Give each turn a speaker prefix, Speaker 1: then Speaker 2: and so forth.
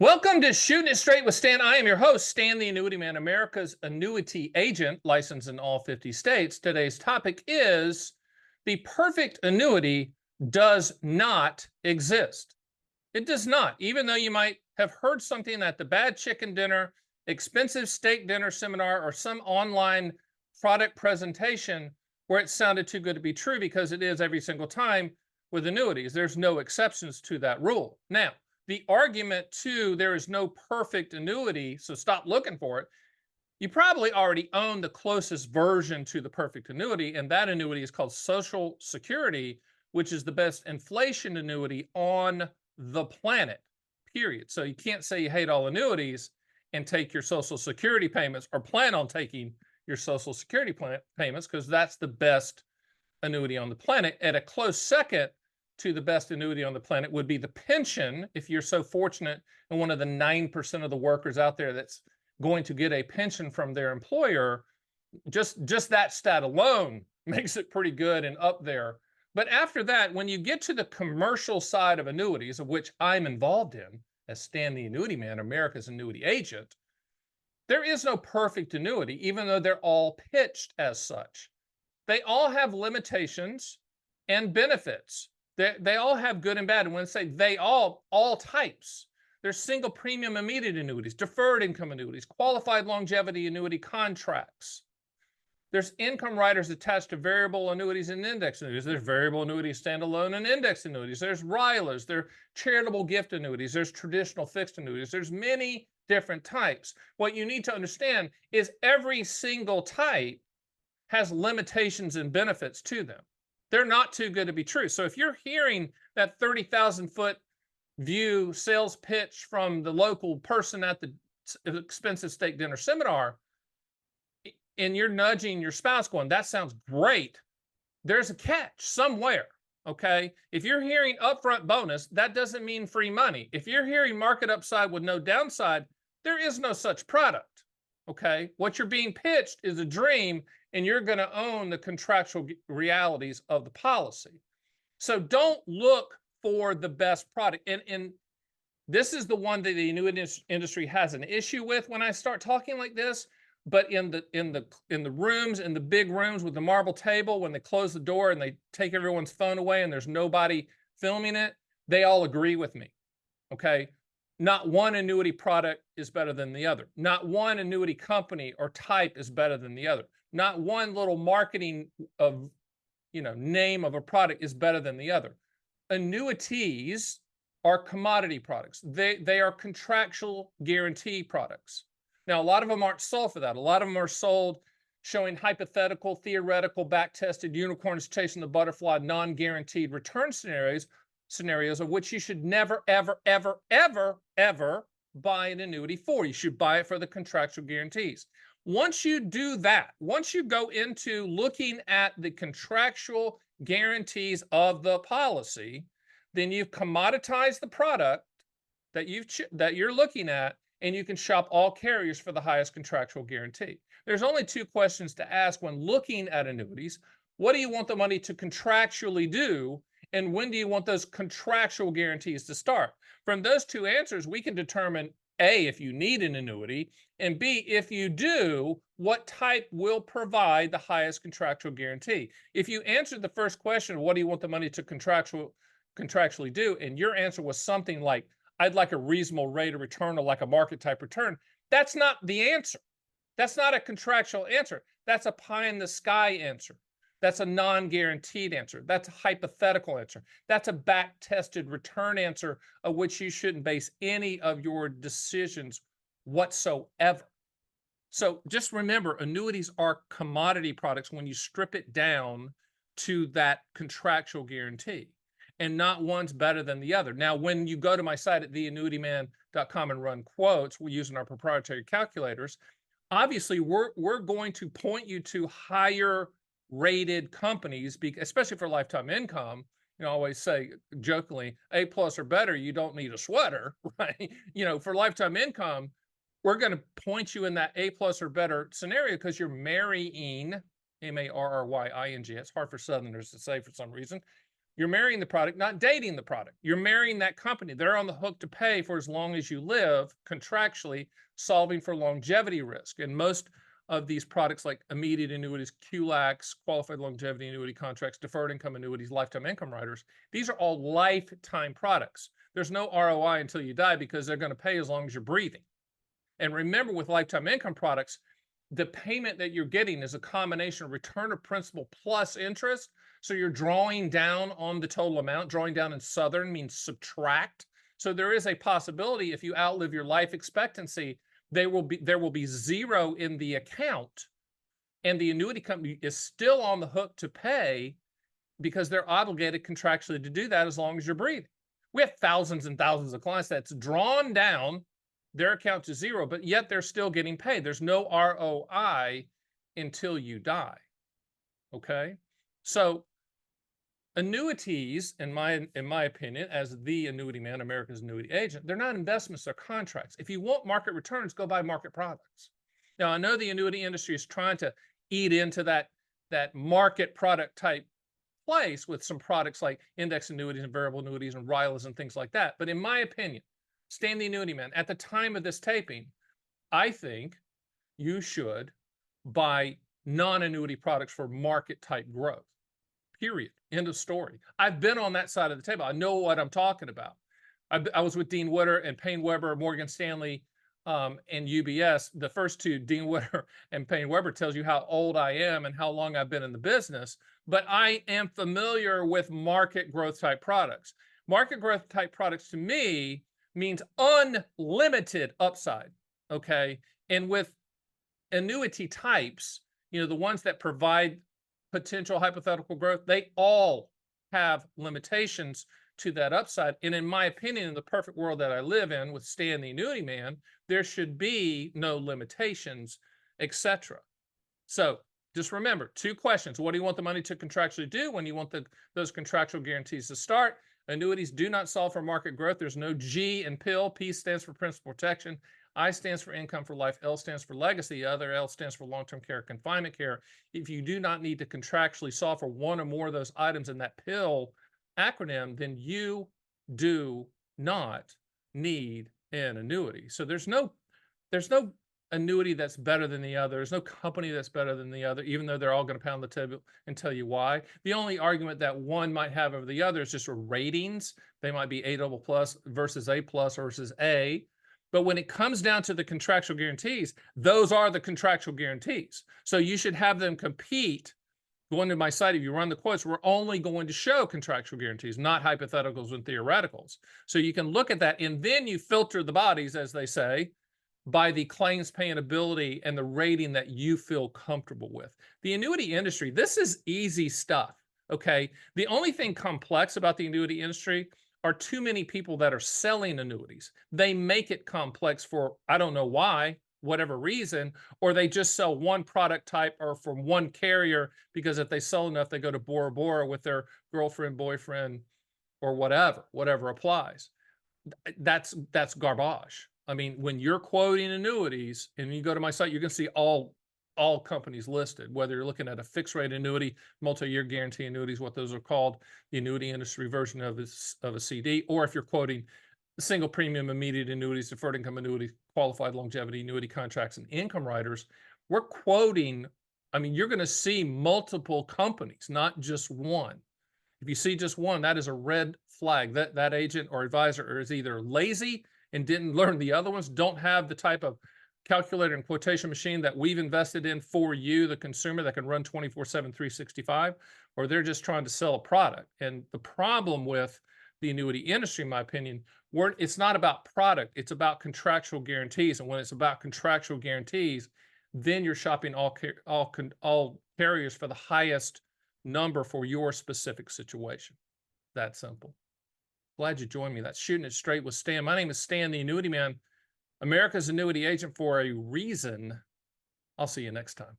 Speaker 1: Welcome to Shooting It Straight with Stan. I am your host, Stan the Annuity Man, America's annuity agent, licensed in all 50 states. Today's topic is the perfect annuity does not exist. It does not, even though you might have heard something at the bad chicken dinner, expensive steak dinner seminar, or some online product presentation where it sounded too good to be true, because it is every single time with annuities. There's no exceptions to that rule. Now, the argument to there is no perfect annuity, so stop looking for it. You probably already own the closest version to the perfect annuity, and that annuity is called Social Security, which is the best inflation annuity on the planet, period. So you can't say you hate all annuities and take your Social Security payments, or plan on taking your Social Security payments, because that's the best annuity on the planet. At a close second to the best annuity on the planet would be the pension, if you're so fortunate and one of the 9% of the workers out there that's going to get a pension from their employer. Just that stat alone makes it pretty good and up there. But after that, when you get to the commercial side of annuities, of which I'm involved in as Stan the Annuity Man, America's annuity agent, there is no perfect annuity, even though they're all pitched as such. They all have limitations and benefits. They all have good and bad. And when I say they all types, there's single premium immediate annuities, deferred income annuities, qualified longevity annuity contracts. There's income riders attached to variable annuities and index annuities. There's variable annuities standalone and index annuities. There's RILAs. There's charitable gift annuities. There's traditional fixed annuities. There's many different types. What you need to understand is every single type has limitations and benefits to them. They're not too good to be true. So if you're hearing that 30,000-foot view sales pitch from the local person at the expensive steak dinner seminar, and you're nudging your spouse going, that sounds great, there's a catch somewhere, okay? If you're hearing upfront bonus, that doesn't mean free money. If you're hearing market upside with no downside, there is no such product, okay? What you're being pitched is a dream, and you're going to own the contractual realities of the policy. So don't look for the best product. And this is the one that the annuity industry has an issue with when I start talking like this. But in the rooms, in the big rooms with the marble table, when they close the door and they take everyone's phone away and there's nobody filming it, they all agree with me, okay? Not one annuity product is better than the other. Not one annuity company or type is better than the other. Not one little marketing of, name of a product is better than the other. Annuities are commodity products. They are contractual guarantee products. Now, a lot of them aren't sold for that. A lot of them are sold showing hypothetical, theoretical, back-tested, unicorns chasing the butterfly, non-guaranteed return scenarios of which you should never, ever, ever, ever, ever buy an annuity for. You should buy it for the contractual guarantees. Once you do that, once you go into looking at the contractual guarantees of the policy, then you've commoditized the product that you're looking at, and you can shop all carriers for the highest contractual guarantee. There's only two questions to ask when looking at annuities. What do you want the money to contractually do? And when do you want those contractual guarantees to start? From those two answers, we can determine A, if you need an annuity, and B, if you do, what type will provide the highest contractual guarantee. If you answered the first question, what do you want the money to contractually do, and your answer was something like, I'd like a reasonable rate of return, or like a market type return, that's not the answer. That's not a contractual answer. That's a pie in the sky answer. That's a non-guaranteed answer. That's a hypothetical answer. That's a back-tested return answer of which you shouldn't base any of your decisions whatsoever. So just remember, annuities are commodity products when you strip it down to that contractual guarantee, and not one's better than the other. Now, when you go to my site at theannuityman.com and run quotes, we're using our proprietary calculators. Obviously, we're going to point you to higher rated companies, especially for lifetime income. I always say jokingly, A+ or better, you don't need a sweater, right? For lifetime income, we're going to point you in that A+ or better scenario because you're marrying, Marrying, it's hard for Southerners to say for some reason, You're marrying the product, not dating the product. You're marrying that company. They're on the hook to pay for as long as you live, contractually, solving for longevity risk. And most of these products like immediate annuities, QLACs, qualified longevity annuity contracts, deferred income annuities, lifetime income riders, these are all lifetime products. There's no ROI until you die because they're going to pay as long as you're breathing. And remember, with lifetime income products, the payment that you're getting is a combination of return of principal plus interest. So you're drawing down on the total amount. Drawing down in Southern means subtract. So there is a possibility if you outlive your life expectancy, there will be zero in the account, and the annuity company is still on the hook to pay because they're obligated contractually to do that as long as you're breathing. We have thousands and thousands of clients that's drawn down their account to zero, but yet they're still getting paid. There's no ROI until you die. Okay, so annuities, in my opinion, as the annuity man, America's annuity agent, they're not investments, they're contracts. If you want market returns, go buy market products. Now, I know the annuity industry is trying to eat into that market product type place with some products like index annuities and variable annuities and RILAs and things like that. But in my opinion, Stan the Annuity Man, at the time of this taping, I think you should buy non-annuity products for market type growth. Period. End of story. I've been on that side of the table. I know what I'm talking about. I was with Dean Witter and Payne Weber, Morgan Stanley, and UBS. The first two, Dean Witter and Payne Weber, tells you how old I am and how long I've been in the business. But I am familiar with market growth type products. Market growth type products to me means unlimited upside. Okay. And with annuity types, you know, the ones that provide potential hypothetical growth, they all have limitations to that upside. And in my opinion, in the perfect world that I live in with Stan the Annuity Man, there should be no limitations, etc. So just remember, two questions. What do you want the money to contractually do? When you want those contractual guarantees to start? Annuities do not solve for market growth. There's no G in PIL. P stands for principal protection. I stands for income for life. L stands for legacy. Other L stands for long-term care, confinement care. If you do not need to contractually solve for one or more of those items in that PIL acronym, then you do not need an annuity. So there's no annuity that's better than the other. There's no company that's better than the other, even though they're all going to pound the table and tell you why. The only argument that one might have over the other is just ratings. They might be A++ versus A+ versus A. But when it comes down to the contractual guarantees, those are the contractual guarantees. So you should have them compete. Going to my site, if you run the quotes, we're only going to show contractual guarantees, not hypotheticals and theoreticals. So you can look at that, and then you filter the bodies, as they say, by the claims paying ability and the rating that you feel comfortable with. The annuity industry, this is easy stuff, okay? The only thing complex about the annuity industry are too many people that are selling annuities. They make it complex for, I don't know why, whatever reason, or they just sell one product type or from one carrier because if they sell enough, they go to Bora Bora with their girlfriend, boyfriend, or whatever applies. That's garbage. I mean, when you're quoting annuities and you go to my site, you can see all companies listed, whether you're looking at a fixed rate annuity, multi-year guarantee annuities, what those are called, the annuity industry version of a CD, or if you're quoting single premium immediate annuities, deferred income annuities, qualified longevity annuity contracts, and income riders, we're quoting, I mean, you're going to see multiple companies, not just one. If you see just one, that is a red flag. That agent or advisor is either lazy and didn't learn the other ones, don't have the type of calculator and quotation machine that we've invested in for you, the consumer, that can run 24/7, 365, or they're just trying to sell a product. And the problem with the annuity industry, in my opinion, it's not about product, it's about contractual guarantees. And when it's about contractual guarantees, then you're shopping all carriers for the highest number for your specific situation. That simple. Glad you joined me. That's Shooting It Straight with Stan. My name is Stan, the Annuity Man, America's annuity agent for a reason. I'll see you next time.